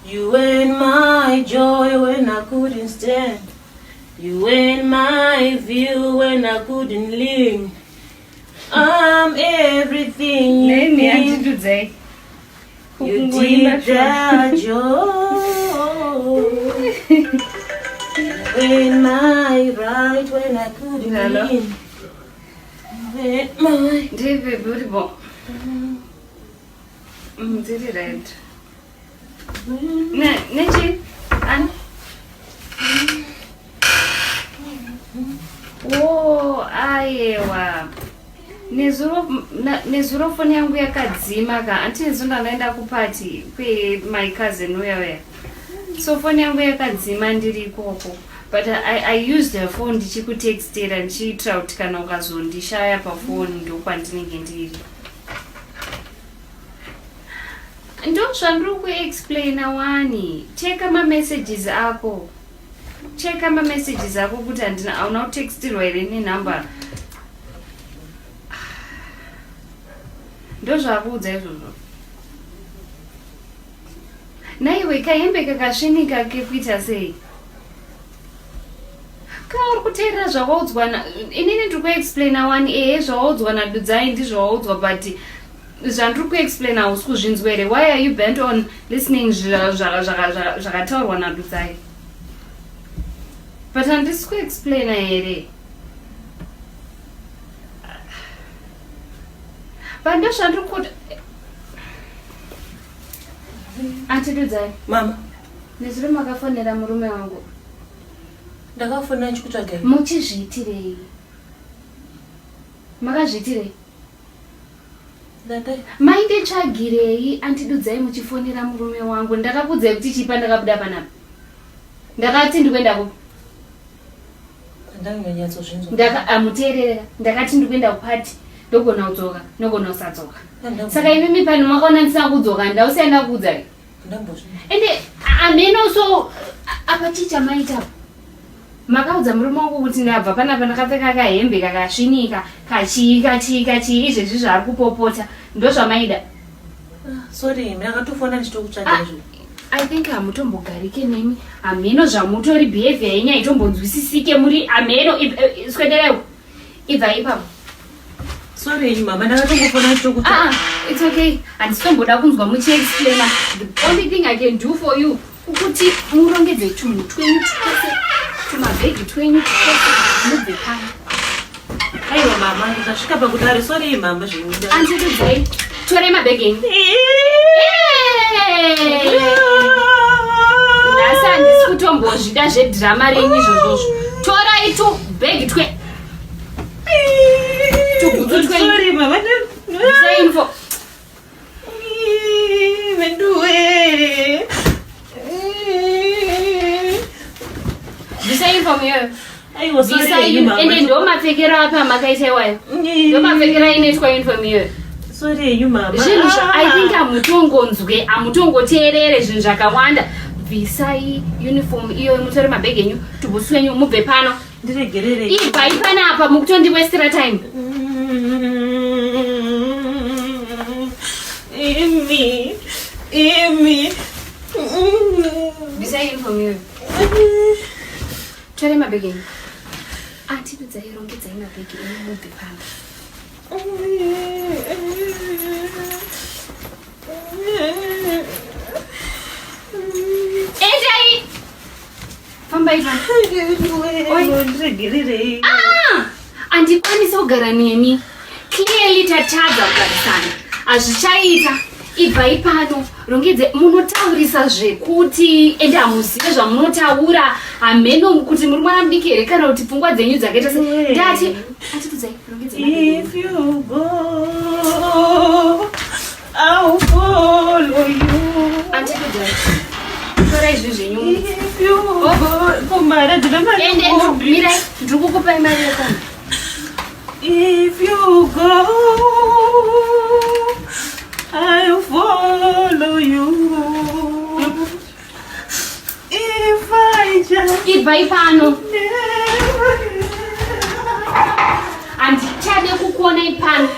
You were my joy when I couldn't stand. You were my view when I couldn't live. I'm everything you need. Dudzai. You did that joy. You were my right when I couldn't win. You were my... David, beautiful. Did it right. Nechi, and oh, aiwa. Nezuro phone yangu yakadzima ka antinzonda naenda kupati kwe my cousin where. So phone yangu yakadzima ndiri ikoko. But I used her phone ndichikutextera ndichiitira kuti kana ukazondishaya pa phone ndokwandinenge ndiri. Ndo zvandiri kuexplaina wani. Cheka ma messages ako. Cheka ma messages ako kuti hauna kutextirwa here nenumber. Ndo zvakuudza izvozvo. Naiwe kahembe kakasvinika kekuita sei? Kauri kuteerera zvawaudzwa inini ndiri kuexplaina wani zvawaudzwa naDudzai ndizvo waudzwa but zvandiri kuexplaina hausi kuzvinzwa here. Why are you bent on listening zvakataurwa naDudzai? But handisi kuexplaina here. But ndo zvandiri kuti Auntie Dudzai. Mama. Nezuro makafonera murume wangu. Ndakafonera chikutsvagai. Muchizviitirei? Makazviitirei? Ndadai. Maindetsvagirei Auntie Dudzai muchifonera murume wangu? Ndakakuudzai kuti chipa ndakabuda panapa. Ndakati ndikuenda kupi? Ndakanyatso amuteerera. Ndakati ndikuenda kupati. Ndogona kudzoka, nogona kusadzoka. Saka imimi pano makaona ndisina kudzoka ndausienda kuudzai. Ende ameno so apa chicha maita. Makaudza murume wangu kuti ndabva panapa ndakapfeka kahembe kakasvinika, kachii izvezvi zvari kupopota. Ndo zvamaida. Sorry, ndakatofona ndichitokutsvaga izvo. I think hamutombogarike nemi. Ameno zvamutori behavior yenyu haitombonzwisisike muri ameno swederewo. Ibva ipapo. Sorry, mama, ndakatongofona ndichitokutsvaga. It's okay. Handisitomboda kunzwa muchiexplaina. The only thing I can do for you ukuti murongedze tunhu twenyu twose, tumabhegi twenyu twose mubve pano. Aiwa mama, ndasvika pakudaro. Sorry mama, zvinoda. Auntie Dudzai, tore mabhegi enyu. Nhasi handisi kutombozvida zvedhirama renyu izvozvozvo. Torai tubhegi twe. Sorry mama. Say info. Say info here. Aiwa sorry mama. Ende ndo mapfekero apa makaita iwayo. Ndo mapfekero inoitwa info here. Sorry mama. Zvinhu I think hamutongonzwe, hamutongoteerere zvinhu zvakawanda. Bvisai uniform iyo mutore mabhegi enyu, tubhusi wenyu mubve pano. Ndiregerere. Ibva ipanapa mukutondiwestera time. Imi. Bvisai uniform iyo. Tore mabhegi enyu. Auntie Dudzai, rongedzai mabhegi enyu mubve pano. Endai! Fambai pano. Ndiregerere. Handikwanisa kugara nemi. Clearly tatadza kugarisana. Hazvichaita. Ibvai pano. Rongedze munotaurisa zvekuti ende hamuzive zvamunotaura. Hameno kuti muri mwana mudiki here kana kuti pfungwa dzenyu dzakaita se. Ndati Auntie Dudzai, rongedze mabhegi. If you go, I'll follow you. Auntie Dudzai, tora izvi zvenyu. If you go, kumara dzina Ende mirai, ndiri kukupai mari yekona. If you go, I'll follow you. If I just Ibvai pano. never Handichade kukuonai pano.